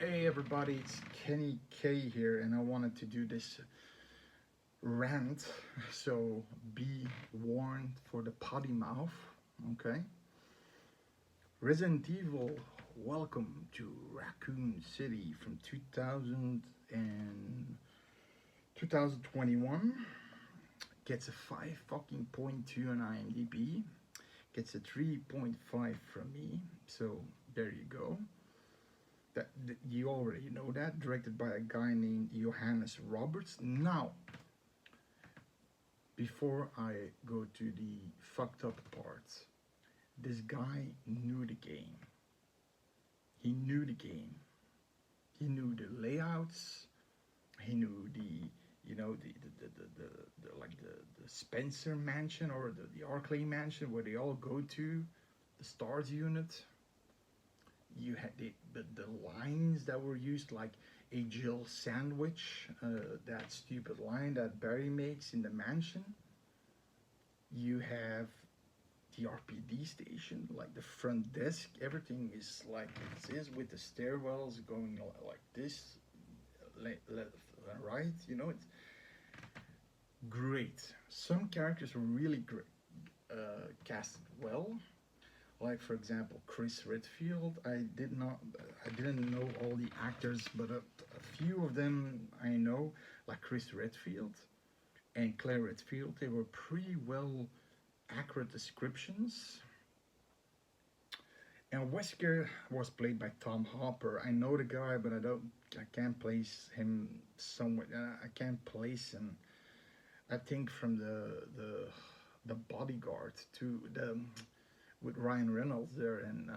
Hey everybody, it's Kenny K here, and I wanted to do this rant, so be warned for the potty mouth, okay? Resident Evil, welcome to Raccoon City from 2021. Gets a 5 fucking point 2 on IMDb, gets a 3.5 from me, so there you go. That you already know that, directed by a guy named Johannes Roberts. Now, before I go to the fucked up parts, this guy knew the game. He knew the game. He knew the layouts. He knew the Spencer mansion, or the Arklay mansion where they all go to, the Stars unit. You had the lines that were used, like a Jill sandwich, that stupid line that Barry makes in the mansion. You have the RPD station, like the front desk. Everything is like it is, with the stairwells going like this, left and right. It's great. Some characters were really great, casted well, like for example Chris Redfield. I didn't know all the actors, but a few of them I know, like Chris Redfield and Claire Redfield. They were pretty well accurate descriptions. And Wesker was played by Tom Hopper. I know the guy, but I can't place him somewhere. I can't place him. I think from the Bodyguard to the with Ryan Reynolds there, and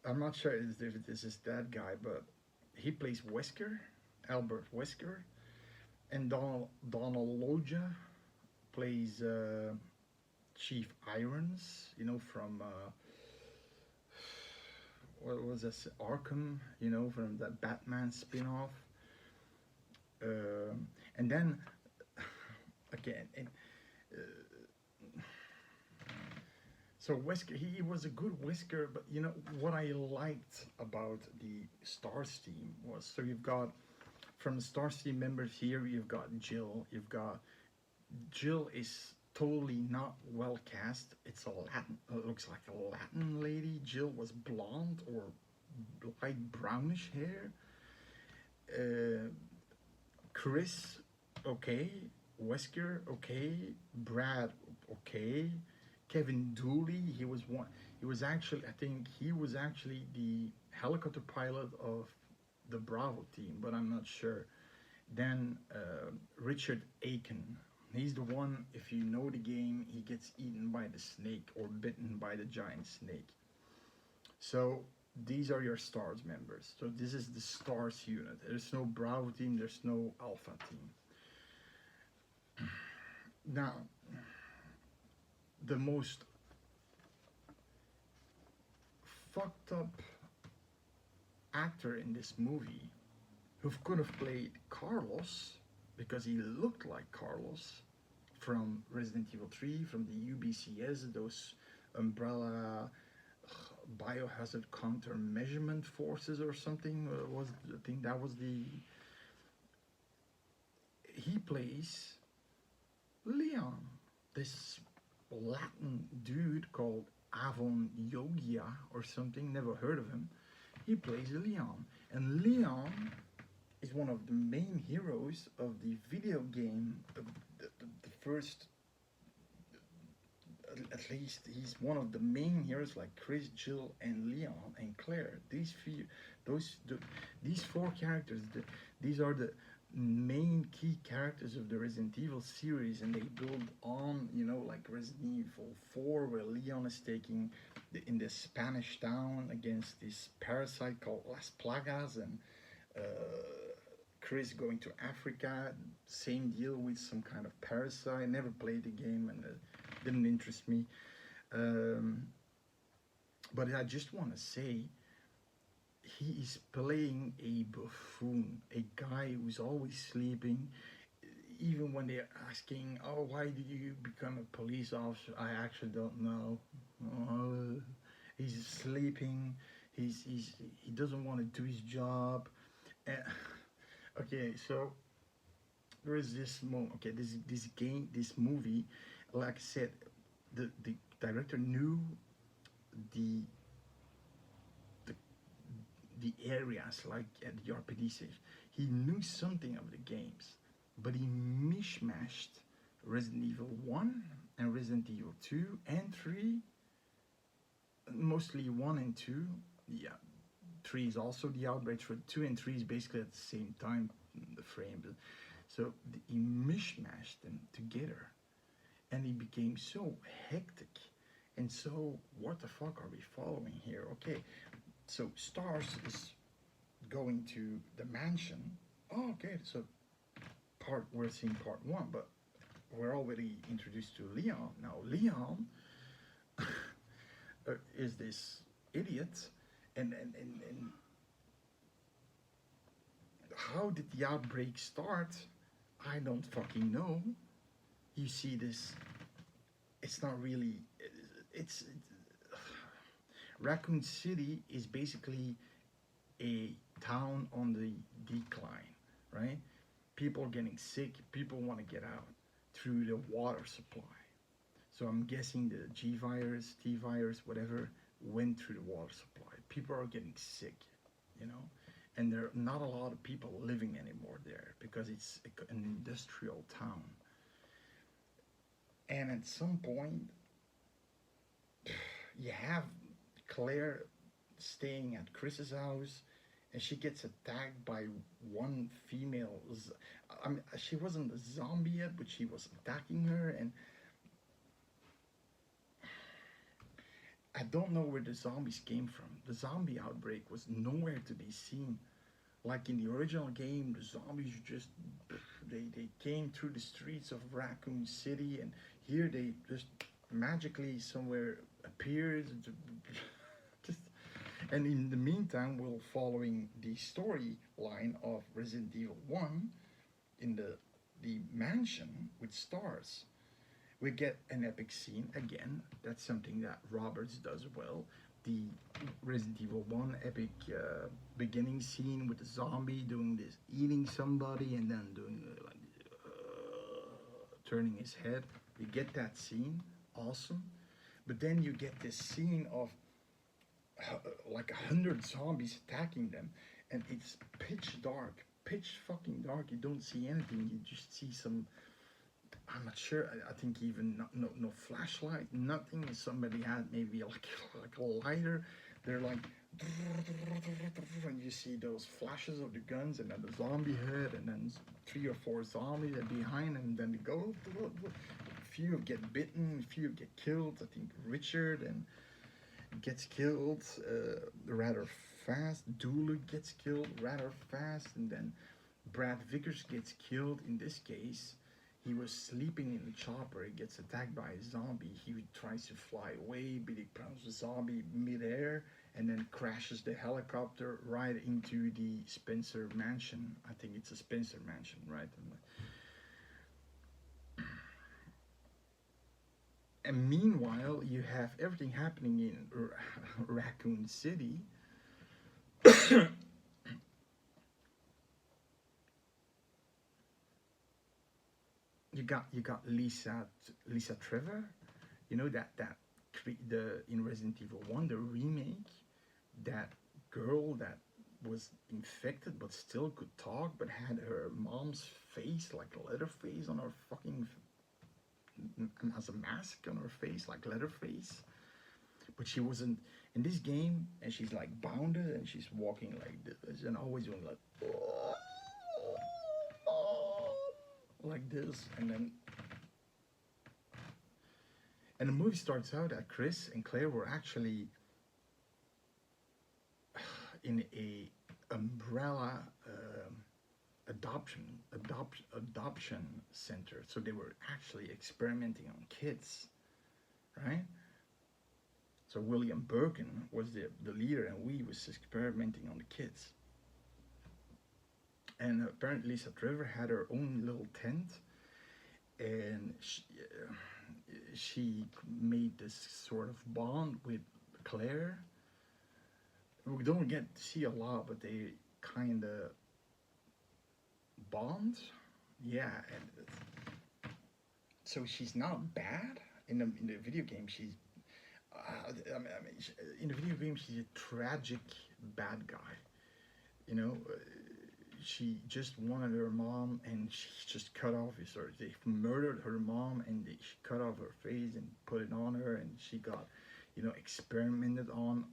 I'm not sure if this is that guy, but he plays Wesker, Albert Wesker, and Donald Loja plays Chief Irons. From what was this, Arkham? From the Batman spin-off. And then again. So Wesker, he was a good Wesker, but what I liked about the Stars team was, so you've got, from the Stars team members here, you've got Jill. Jill is totally not well cast. It's a Latin, looks like a Latin lady. Jill was blonde or light brownish hair. Chris, okay. Wesker, okay. Brad, okay. Kevin Dooley, he was one. He was actually, I think, he was actually the helicopter pilot of the Bravo team, but I'm not sure. Then Richard Aiken, he's the one. If you know the game, he gets eaten by the snake or bitten by the giant snake. So these are your Stars members. So this is the Stars unit. There's no Bravo team. There's no Alpha team. Now, the most fucked up actor in this movie, who could have played Carlos, because he looked like Carlos from Resident Evil 3, from the UBCS, those umbrella biohazard countermeasurement forces or something, was I think that was the. He plays Leon, this Latin dude called Avon Yogia or something, never heard of him. He plays Leon, and Leon is one of the main heroes of the video game, the first, at least he's one of the main heroes, like Chris, Jill, and Leon, and Claire. These four characters, these are the main key characters of the Resident Evil series, and they build on, like Resident Evil 4, where Leon is taking in the Spanish town against this parasite called Las Plagas, and Chris going to Africa, same deal with some kind of parasite. Never played the game, and didn't interest me. But I just want to say, he is playing a buffoon, a guy who's always sleeping. Even when they're asking, "Oh, why did you become a police officer?" I actually don't know. He's sleeping. He doesn't want to do his job. And, okay, so there is this okay, this game, this movie, like I said, the director knew the the the areas like at the RPD stage. He knew something of the games, but he mishmashed Resident Evil 1 and Resident Evil 2 and 3, mostly 1 and 2. Yeah, 3 is also the Outbreak, for 2 and 3 is basically at the same time, the frame. So he mishmashed them together, and he became so hectic. And so, what the fuck are we following here? Okay, so Stars is going to the mansion. Oh, okay, so we're seeing part one, but we're already introduced to Leon. Now, Leon is this idiot, and how did the outbreak start? I don't fucking know. You see this, it's not really, it's Raccoon City is basically a town on the decline, right? People are getting sick, people want to get out through the water supply. So I'm guessing the G virus, T virus, whatever, went through the water supply. People are getting sick, you know, and there are not a lot of people living anymore there because it's an industrial town. And at some point, you have Claire staying at Chris's house, and she gets attacked by one female. I mean, she wasn't a zombie yet, but she was attacking her, and I don't know where the zombies came from. The zombie outbreak was nowhere to be seen. Like in the original game, the zombies just they came through the streets of Raccoon City, and here they just magically somewhere appeared. Just, and in the meantime, we're following the storyline of Resident Evil 1 in the mansion with Stars. We get an epic scene again. That's something that Roberts does well. The Resident Evil 1 epic beginning scene with the zombie doing this, eating somebody and then doing turning his head. You get that scene, awesome. But then you get this scene of like 100 zombies attacking them, and it's pitch dark, pitch fucking dark. You don't see anything. You just see some. I'm not sure. I think even no flashlight, nothing. Somebody had maybe like a lighter. They're like, and you see those flashes of the guns, and then the zombie head, and then 3 or 4 zombies are behind, and then they go. A few get bitten, a few get killed. I think Richard and gets killed rather fast. Dulu gets killed rather fast, and then Brad Vickers gets killed. In this case, he was sleeping in the chopper. He gets attacked by a zombie. He tries to fly away, but he pounds the zombie midair and then crashes the helicopter right into the Spencer mansion. I think it's a Spencer mansion, right? And meanwhile, you have everything happening in Raccoon City. You got Lisa Trevor, you know that the in Resident Evil 1, the remake, that girl that was infected but still could talk but had her mom's face, like a Leatherface on her fucking, as a mask on her face, like Leatherface. But she wasn't in this game, and she's like bounded and she's walking like this and always doing like this, and the movie starts out that Chris and Claire were actually in a umbrella adoption center, so they were actually experimenting on kids, right? So William Birkin was the leader, and we was experimenting on the kids. And apparently Lisa Trevor had her own little tent, and she made this sort of bond with Claire, We don't get to see a lot, but they kind of bond. Yeah, and so she's not bad in the video game. She's in the video game she's a tragic bad guy. You know, she just wanted her mom, and she just cut off his. Or they murdered her mom, and she cut off her face and put it on her, and she got, experimented on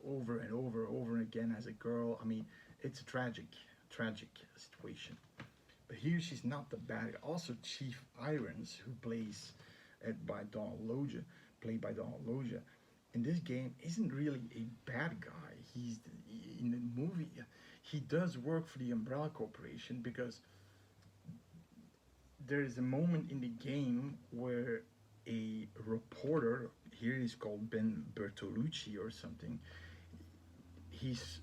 over and over again as a girl. I mean, it's a tragic situation. But here she's not the bad guy. Also, Chief Irons, who plays by Donald Loja, played by Donald Loja, in this game isn't really a bad guy. He's in the movie. He does work for the Umbrella Corporation because there is a moment in the game where a reporter, here he's called Ben Bertolucci or something, he's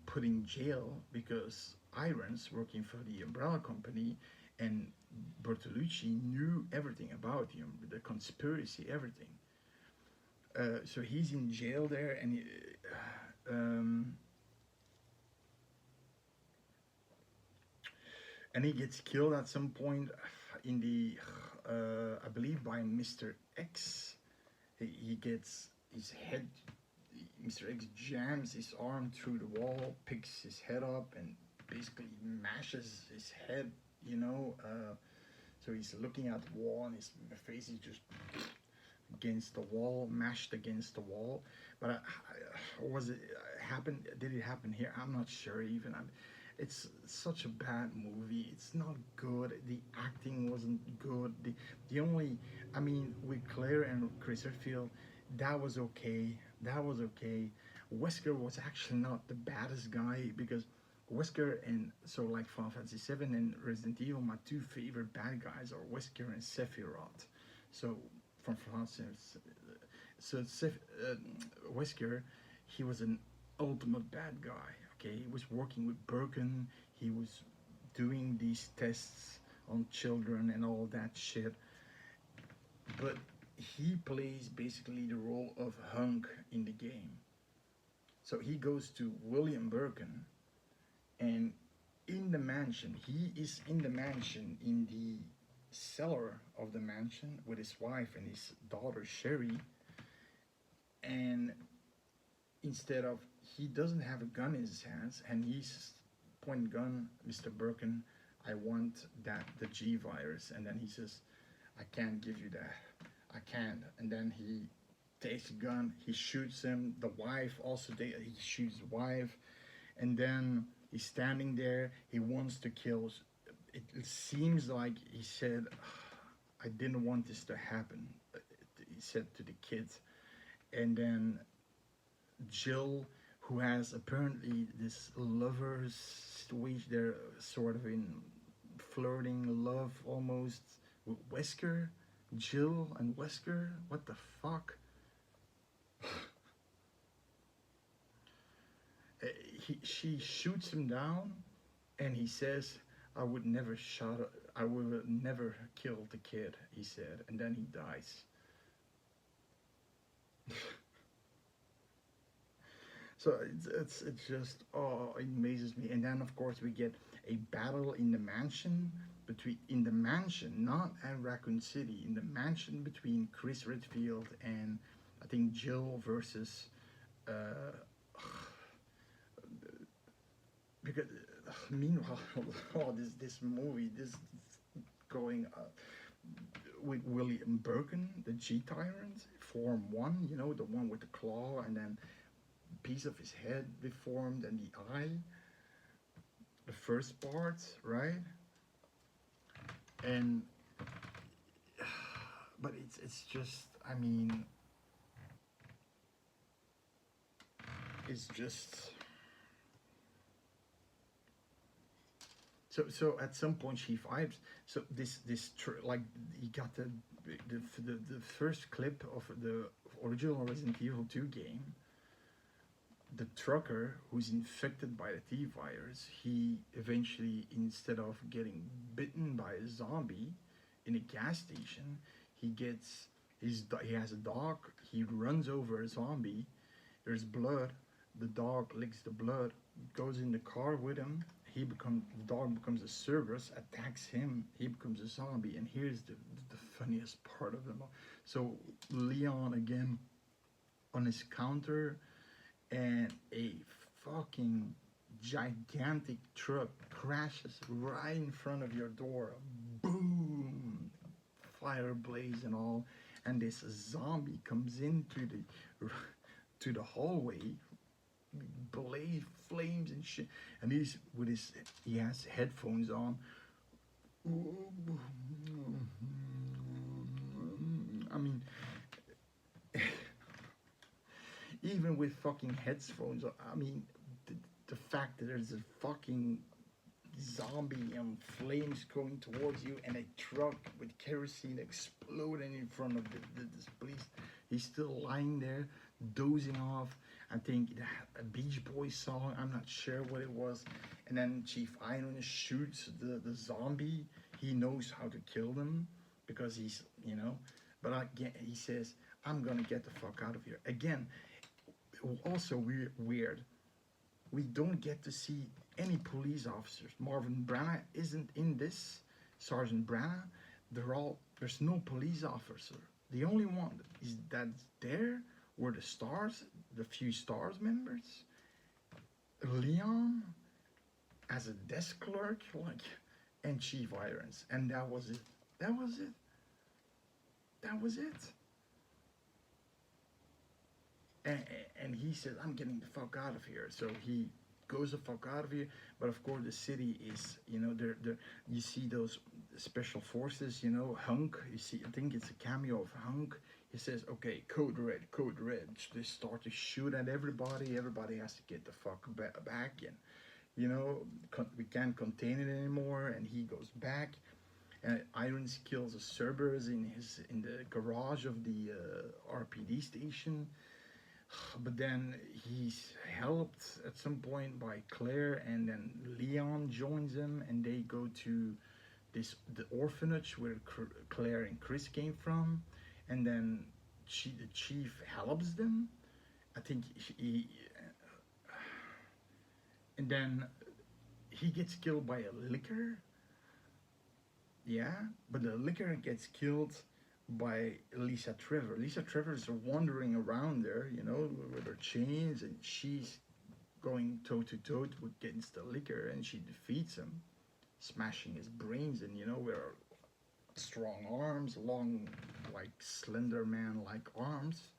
put in jail because Irons, working for the Umbrella Company, and Bertolucci knew everything about him, the conspiracy, everything. So he's in jail there, and um, he gets killed at some point in the, I believe, by Mr. X. He gets his head. Mr. X jams his arm through the wall, picks his head up, and basically mashes his head. So he's looking at the wall, and his face is just against the wall, mashed against the wall. But was it happen? Did it happen here? I'm not sure even. It's such a bad movie. It's not good. The acting wasn't good. The only, I mean, with Claire and Chris Redfield, that was okay. That was okay. Wesker was actually not the baddest guy because Wesker and so like Final Fantasy VII and Resident Evil, my two favorite bad guys are Wesker and Sephiroth. So from France, so Wesker, he was an ultimate bad guy. Okay, he was working with Birkin. He was doing these tests on children and all that shit. But he plays basically the role of Hunk in the game. So he goes to William Birkin, and in the mansion, he is in the mansion, in the cellar of the mansion with his wife and his daughter Sherry. And instead of, he doesn't have a gun in his hands, and he's pointing gun, Mr. Birkin, I want the G virus. And then he says, I can't give you that. I can't. And then he takes a gun, he shoots him. The wife also, he shoots the wife. And then he's standing there. He wants to kill. It seems like he said, I didn't want this to happen. He said to the kids. And then Jill, who has apparently this lover's situation, they're sort of in flirting love almost with Wesker. Jill and Wesker, what the fuck? She shoots him down, and he says, I would never kill the kid, he said, and then he dies. So it's just, oh, it amazes me. And then of course we get a battle in the mansion not at Raccoon City, in the mansion between Chris Redfield and I think Jill versus because meanwhile, oh, this movie, this going with William Birkin, the G Tyrant, Form 1, the one with the claw, and then piece of his head deformed, and the eye, the first part, right? And but it's just, I mean, it's just so at some point she vibes. So like he got the first clip of the original Resident Evil 2 game. The trucker who's infected by the T virus, he eventually, instead of getting bitten by a zombie in a gas station, he has a dog. He runs over a zombie. There's blood. the dog licks the blood, goes in the car with him. The dog becomes a Cerberus, attacks him. He becomes a zombie, and here's the funniest part of them all. So Leon again on his counter, and a fucking gigantic truck crashes right in front of your door. Boom! Fire blaze and all, and this zombie comes into the to the hallway, blaze flames and shit, and he has headphones on. I mean, even with fucking headphones, I mean, the fact that there's a fucking zombie and flames going towards you, and a truck with kerosene exploding in front of this police. He's still lying there, dozing off. I think a Beach Boys song, I'm not sure what it was. And then Chief Iron shoots the zombie. He knows how to kill them because he's, but again, he says, I'm gonna get the fuck out of here. Again, also weird. We don't get to see any police officers. Marvin Branagh isn't in this. Sergeant Branagh, there's no police officer. The only one that's there were the stars, the few stars members. Leon as a desk clerk, and Chief Irons, and that was it. That was it. That was it. And he said, I'm getting the fuck out of here. So he goes the fuck out of here. But of course, the city is, you see those special forces, Hunk. You see, I think it's a cameo of Hunk. He says, okay, code red, code red. They start to shoot at everybody. Everybody has to get the fuck back. And, we can't contain it anymore. And he goes back. And Irons kills a Cerberus in the garage of the RPD station. But then he's helped at some point by Claire, and then Leon joins them, and they go to the orphanage where Claire and Chris came from, and then the chief helps them. I think and then he gets killed by a licker. Yeah, but the licker gets killed by Lisa Trevor. Lisa Trevor is wandering around there, with her chains, and she's going toe to toe against the licker, and she defeats him, smashing his brains, and with her strong arms, long, like Slender Man-like arms.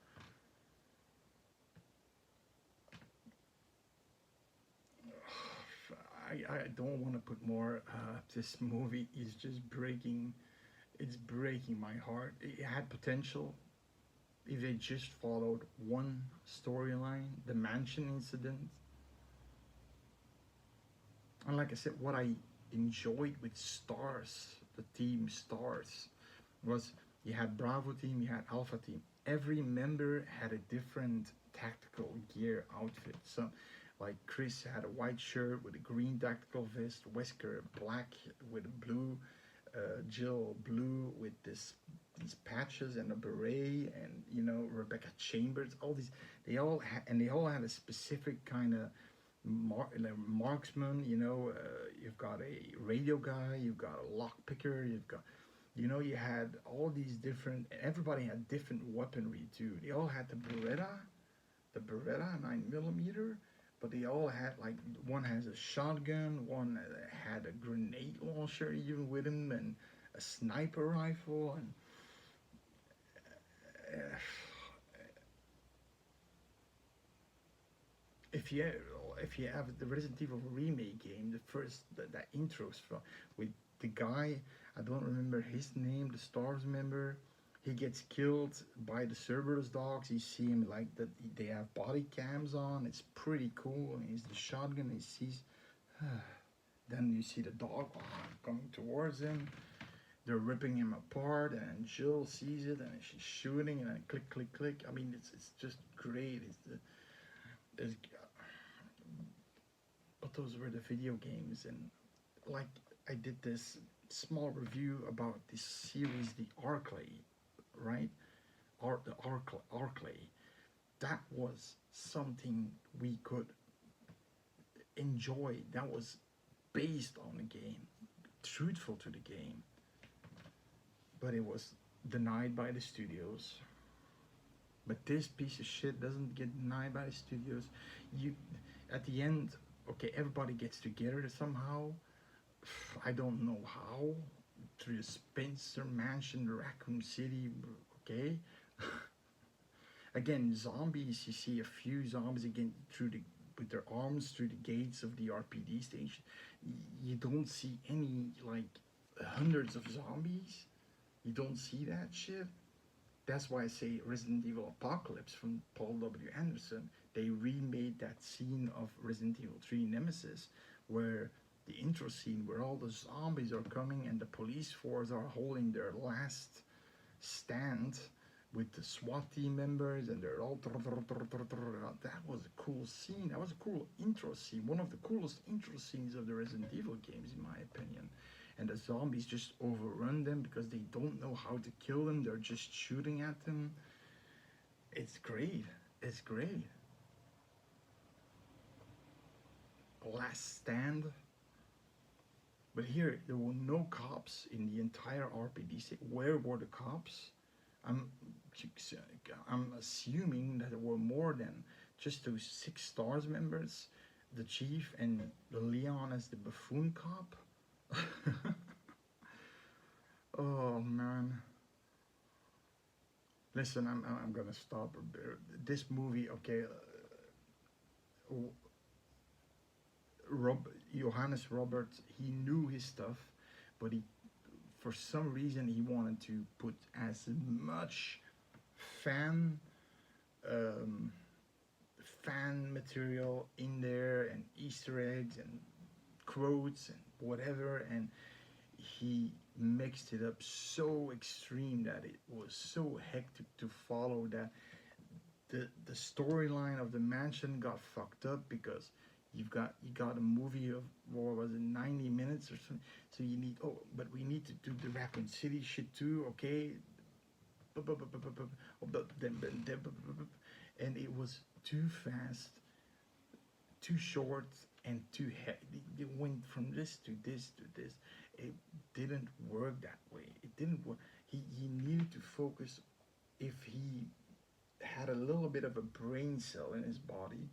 I don't want to put more. This movie is just breaking. It's breaking my heart. It had potential if they just followed one storyline, the mansion incident. And like I said, what I enjoyed with Stars, the team Stars, was you had Bravo team, you had Alpha team. Every member had a different tactical gear outfit. So, like Chris had a white shirt with a green tactical vest, Wesker black with a blue, Jill blue with these patches and a beret, and Rebecca Chambers, all these, they all had a specific kind of marksman. You've got a radio guy, you've got a lock picker, you've got, you had all these different. Everybody had different weaponry too. They all had the Beretta 9mm. But they all had, like, one has a shotgun, one had a grenade launcher even with him, and a sniper rifle, and if you have the Resident Evil remake game, the first that intros from with the guy, I don't remember his name, the Stars member. He gets killed by the Cerberus dogs. You see him like that. They have body cams on. It's pretty cool. And he's the shotgun. He sees. Then you see the dog coming towards him. They're ripping him apart, and Jill sees it, and she's shooting, and then click, click, click. I mean, it's just great. But those were the video games, and like I did this small review about this series, the Arclay. Right, the Arclay. that was something we could enjoy. That was based on the game, truthful to the game, but it was denied by the studios. But this piece of shit doesn't get denied by the studios. You, at the end, okay, everybody gets together somehow. I don't know how. Through the Spencer Mansion, the Raccoon City. Okay. Again, zombies. You see a few zombies again through the with their arms through the gates of the RPD station. You don't see any like hundreds of zombies. You don't see that shit. That's why I say Resident Evil Apocalypse from Paul W. Anderson. They remade that scene of Resident Evil 3 Nemesis where the intro scene where all the zombies are coming and the police force are holding their last stand with the SWAT team members and they're all that was a cool scene. That was a cool intro scene. One of the coolest intro scenes of the Resident Evil games in my opinion. And the zombies just overrun them because they don't know how to kill them. They're just shooting at them. It's great. It's great. Last stand. But here, there were no cops in the entire RPD state. Where were the cops? I'm, I'm assuming that there were more than just those 6 stars members, the chief and Leon as the buffoon cop. Oh man. Listen, I'm gonna stop. This movie, okay. Johannes Robert, he knew his stuff, but he, for some reason, he wanted to put as much fan um, fan material in there and Easter eggs and quotes and whatever, and he mixed it up so extreme that it was so hectic to follow that the storyline of the mansion got fucked up because you got a movie of what was it 90 minutes or something, so you need but we need to do the Raccoon City shit too, okay, and it was too fast, too short, and too heavy. It went from this to this to this. It didn't work that way. It didn't work. He needed to focus. If he had a little bit of a brain cell in his body,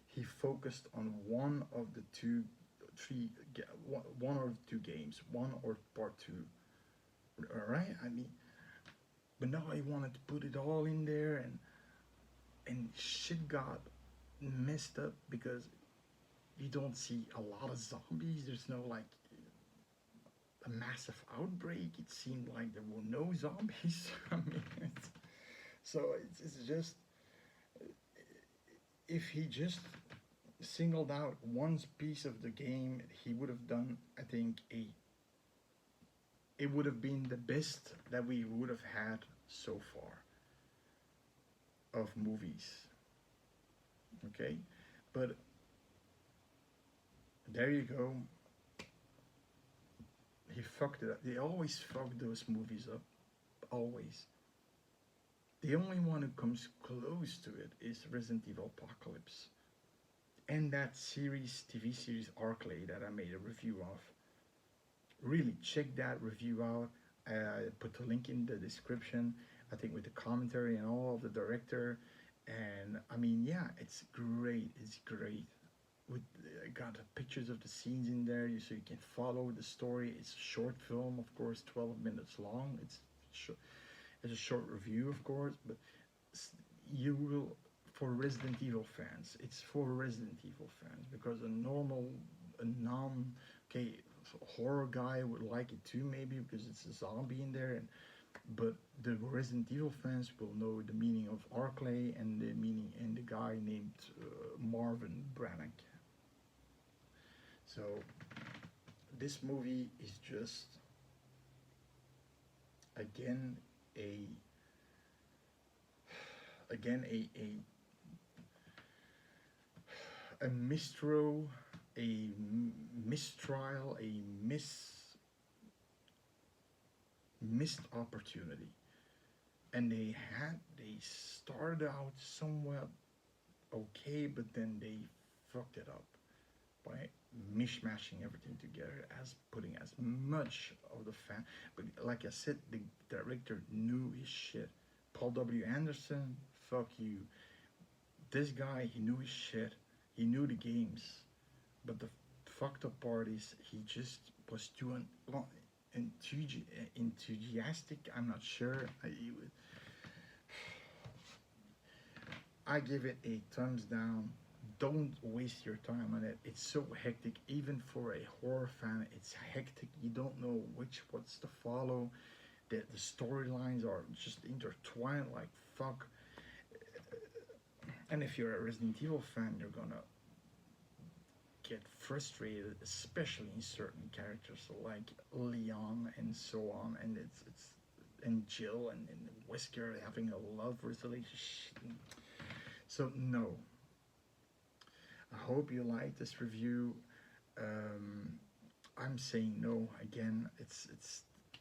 he focused on one of the two, three, one or two games, one or part two. All right. I mean, but now he wanted to put it all in there, and shit got messed up because you don't see a lot of zombies. There's no like a massive outbreak. It seemed like there were no zombies. I mean, it's just, if he just singled out one piece of the game, he would have done, I think, it would have been the best that we would have had so far of movies. Okay, but there you go. He fucked it up. They always fuck those movies up. Always. The only one who comes close to it is Resident Evil Apocalypse. And that series, TV series Arclay that I made a review of. Really, check that review out. I put the link in the description, I think with the commentary and all of the director. And I mean, yeah, it's great. It's great. With I got pictures of the scenes in there, so you can follow the story. It's a short film, of course, 12 minutes long. It's a short review, of course, but you will, for Resident Evil fans, it's for Resident Evil fans, because a non, okay, horror guy would like it too, maybe because it's a zombie in there, but the Resident Evil fans will know the meaning of Arclay and the meaning and the guy named Marvin Branagh. So this movie is just again a mistro, a mistrial, a missed opportunity and they started out somewhat okay, but then they fucked it up by mishmashing everything together, as putting as much of the fan. But like I said, the director knew his shit. Paul W. Anderson, fuck you. This guy, he knew his shit. He knew the games. But the fucked up part is he just was too enthusiastic. I'm not sure. I give it a thumbs down. Don't waste your time on it. It's so hectic. Even for a horror fan, it's hectic. You don't know what's to follow. The storylines are just intertwined like fuck. And if you're a Resident Evil fan, you're gonna get frustrated, especially in certain characters like Leon and so on. And it's and Jill and Wesker having a love relationship. So no, I hope you like this review. Um, I'm saying no again. It's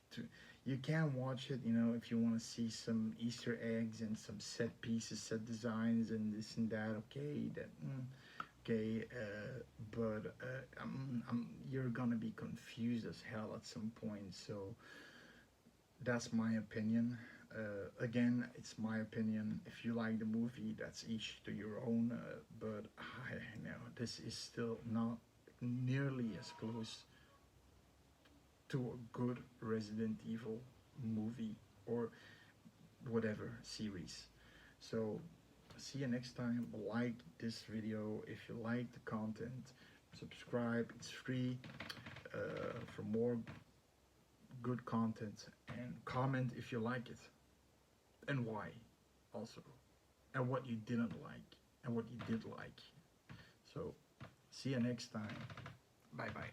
too, you can watch it, you know, if you want to see some Easter eggs and some set pieces, set designs, and this and that. Okay, okay, but you're gonna be confused as hell at some point. So that's my opinion. Again, it's my opinion. If you like the movie, that's each to your own. But I know this is still not nearly as close to a good Resident Evil movie or whatever series. So see you next time. Like this video if you like the content. Subscribe. It's free for more good content, and comment if you like it and why also, and what you didn't like and what you did like. So see you next time. Bye bye.